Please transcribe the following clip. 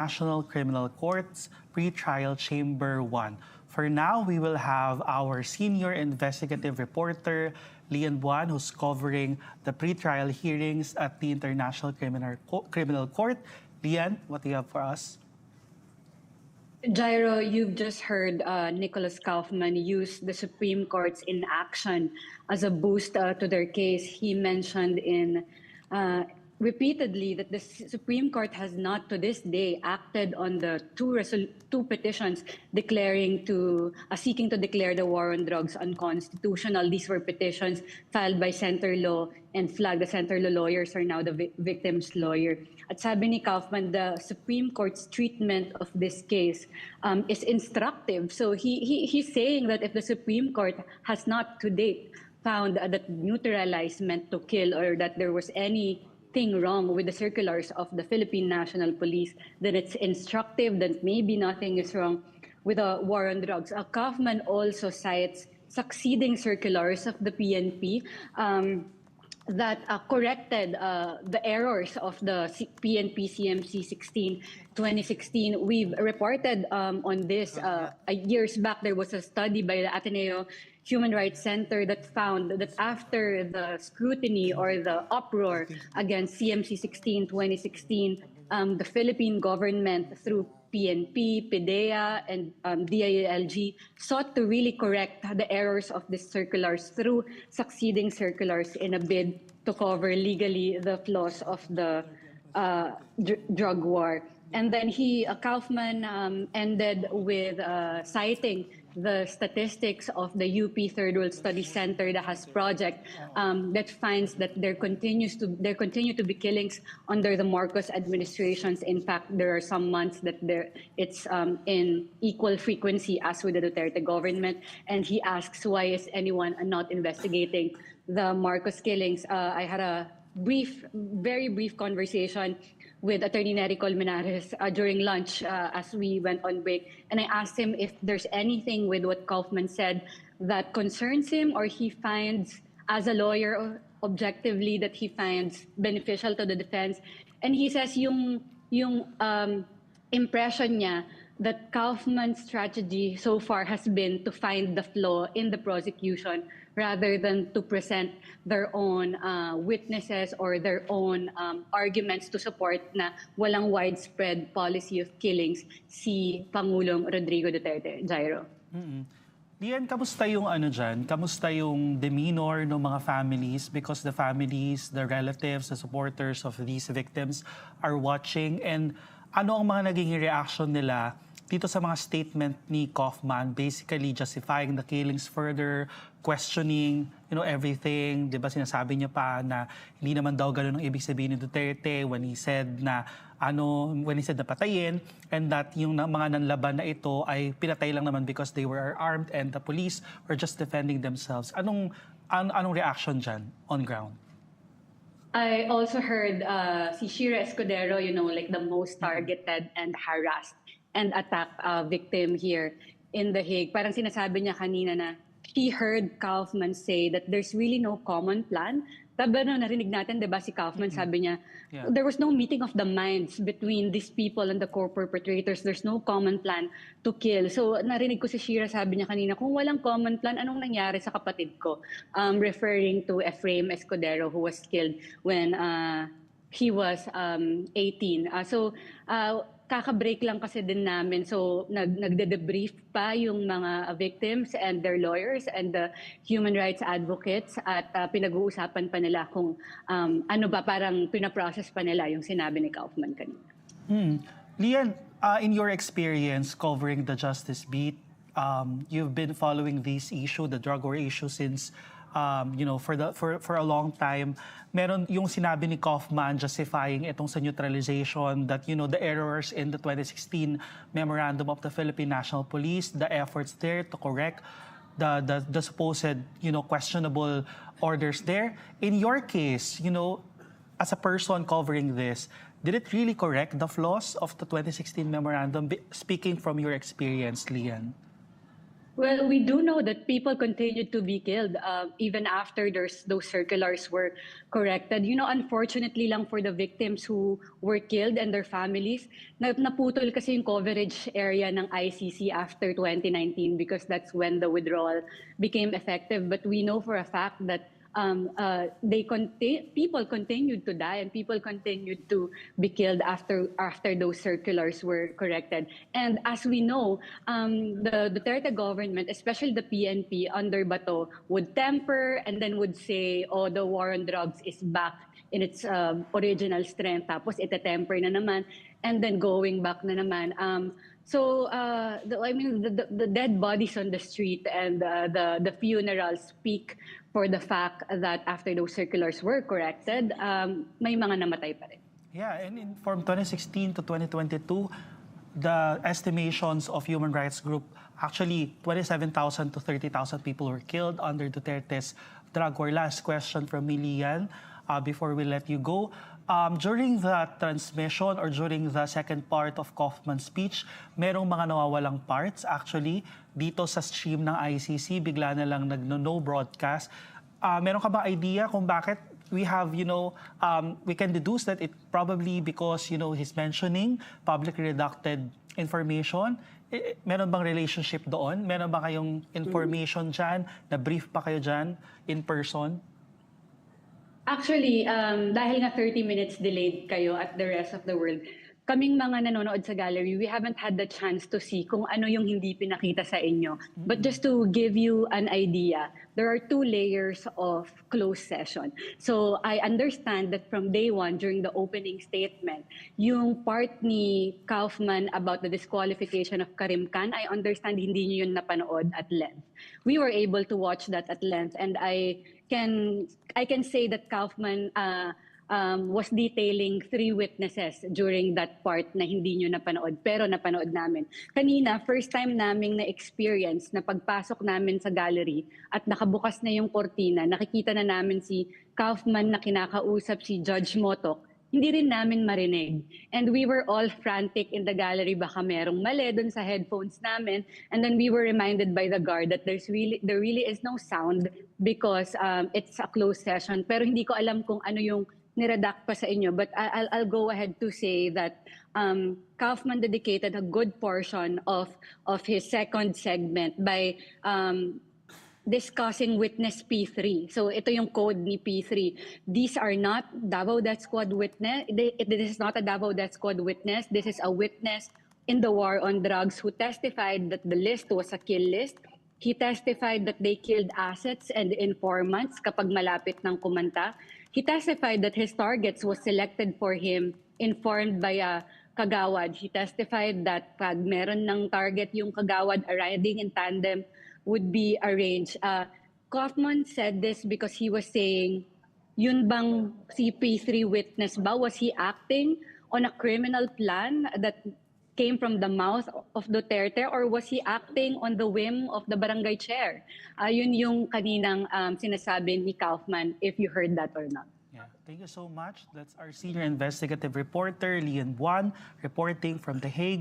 National Criminal Court's Pretrial Chamber 1. For now, we will have our senior investigative reporter, Lian Buan, who's covering the pretrial hearings at the International Criminal Court. Lian, what do you have for us? Jairo, you've just heard Nicholas Kaufman use the Supreme Court's inaction as a boost to their case. He mentioned repeatedly that the Supreme Court has not to this day acted on the two petitions seeking to declare the war on drugs unconstitutional. These were petitions filed by Center Law and FLAG. The Center Law lawyers are now the victim's lawyer. At sabi ni Kaufman, the Supreme Court's treatment of this case is instructive. So he's saying that if the Supreme Court has not to date found that neutralize meant to kill, or that there was anything wrong with the circulars of the Philippine National Police, then it's instructive that maybe nothing is wrong with a war on drugs. Kaufman also cites succeeding circulars of the PNP that corrected the errors of the PNP CMC 2016. We've reported on this years back. There was a study by the Ateneo Human Rights Center that found that after the scrutiny or the uproar against CMC 2016, the Philippine government through PNP, PIDEA, and DILG sought to really correct the errors of these circulars through succeeding circulars in a bid to cover legally the flaws of the drug war. And then Kaufman ended with citing the statistics of the UP Third World Studies Center, the HAS project, that finds that there continue to be killings under the Marcos administrations. In fact, there are some months that it's in equal frequency as with the Duterte government. And he asks, why is anyone not investigating the Marcos killings? I had a very brief conversation with Attorney Nery Colmenares during lunch as we went on break. And I asked him if there's anything with what Kaufman said that concerns him, or he finds, as a lawyer, objectively, that he finds beneficial to the defense. And he says yung impression niya that Kaufman's strategy so far has been to find the flaw in the prosecution rather than to present their own witnesses or their own arguments to support na walang widespread policy of killings si Pangulong Rodrigo Duterte. Jairo. Lian, kamusta yung dyan? Kamusta yung demeanor ng mga families? Because the families, the relatives, the supporters of these victims are watching. And ano ang mga naging reaction nila dito sa mga statement ni Kaufman, basically justifying the killings further, questioning, everything. Diba sinasabi niya pa na hindi naman daw ganun ang ibig sabihin ni Duterte when he said na patayin, and that yung mga nanlaban na ito ay pinatay lang naman because they were armed and the police were just defending themselves. Anong reaction dyan on ground? I also heard si Shira Escudero, like the most targeted and harassed and attacked victim here in The Hague. Parang sinasabi niya kanina na she heard Kaufman say that there's really no common plan. Taba narinig natin, diba, si Kaufman, sabi niya, there was no meeting of the minds between these people and the co-perpetrators. There's no common plan to kill. So narinig ko si Shira, sabi niya kanina, kung walang common plan, anong nangyari sa kapatid ko? Referring to Efraim Escudero, who was killed when he was 18. Kaka-break lang kasi din namin. So nagde-debrief pa yung mga victims and their lawyers and the human rights advocates, at pinag-uusapan pa nila kung parang pinaprocess pa nila yung sinabi ni Kaufman kanina. Lian, in your experience covering the Justice Beat, you've been following this issue, the drug war issue, since for a long time. Meron yung sinabi ni Kaufman justifying itong sa neutralization, that the errors in the 2016 memorandum of the Philippine National Police, the efforts there to correct the supposed questionable orders there. In your case, as a person covering this, did it really correct the flaws of the 2016 memorandum, speaking from your experience, Lian? Well, we do know that people continued to be killed even after those circulars were corrected. You know, unfortunately lang for the victims who were killed and their families, naputol kasi yung coverage area ng ICC after 2019 because that's when the withdrawal became effective. But we know for a fact that people continued to die and people continued to be killed after those circulars were corrected. And as we know, the Duterte government, especially the PNP under Bato, would temper and then would say, "Oh, the war on drugs is back in its original strength." Tapos ite-temper na naman, and then going back na naman. The dead bodies on the street and the funerals speak for the fact that after those circulars were corrected, may mga namatay pa rin. Yeah, and from 2016 to 2022, the estimations of human rights group, actually 27,000 to 30,000 people were killed under Duterte's drug war. Last question from Milian before we let you go. During the transmission or during the second part of Kaufman's speech, merong mga nawawalang parts. Actually, dito sa stream ng ICC, bigla na lang nagno-no broadcast. Meron ka ba idea kung bakit we have, we can deduce that it probably because, he's mentioning publicly redacted information. Meron bang relationship doon? Meron ba kayong information dyan? Na-brief pa kayo dyan in person? Actually, dahil nga 30 minutes delayed kayo at the rest of the world, kaming mga nanonood sa gallery, we haven't had the chance to see kung ano yung hindi pinakita sa inyo. But just to give you an idea, there are 2 layers of closed session. So I understand that from day one, during the opening statement, yung part ni Kaufman about the disqualification of Karim Khan, I understand hindi niyo yun napanood at length. We were able to watch that at length, and I can say that Kaufman was detailing 3 witnesses during that part na hindi nyo napanood, pero napanood namin. Kanina, first time naming na-experience na pagpasok namin sa gallery at nakabukas na yung kortina, nakikita na namin si Kaufman na kinakausap si Judge Motok, hindi rin namin marinig. And we were all frantic in the gallery, baka merong mali dun sa headphones namin. And then we were reminded by the guard that there really is no sound because it's a closed session. Pero hindi ko alam kung ano yung niredact pa sa inyo. But I'll go ahead to say that Kaufman dedicated a good portion of his second segment by discussing witness P3. So ito yung code ni P3. These are not Davao Death Squad witness. This is not a Davao Death Squad witness. This is a witness in the war on drugs who testified that the list was a kill list. He testified that they killed assets and informants kapag malapit ng kumanta. He testified that his targets was selected for him, informed by a kagawad. He testified that pag meron ng target yung kagawad, a riding in tandem would be arranged. Kaufman said this because he was saying, yun bang CP3 witness ba? Was he acting on a criminal plan that came from the mouth of Duterte, or was he acting on the whim of the barangay chair? Yun yung kaninang sinasabi ni Kaufman, if you heard that or not. Yeah, thank you so much. That's our senior investigative reporter, Lian Buan, reporting from The Hague.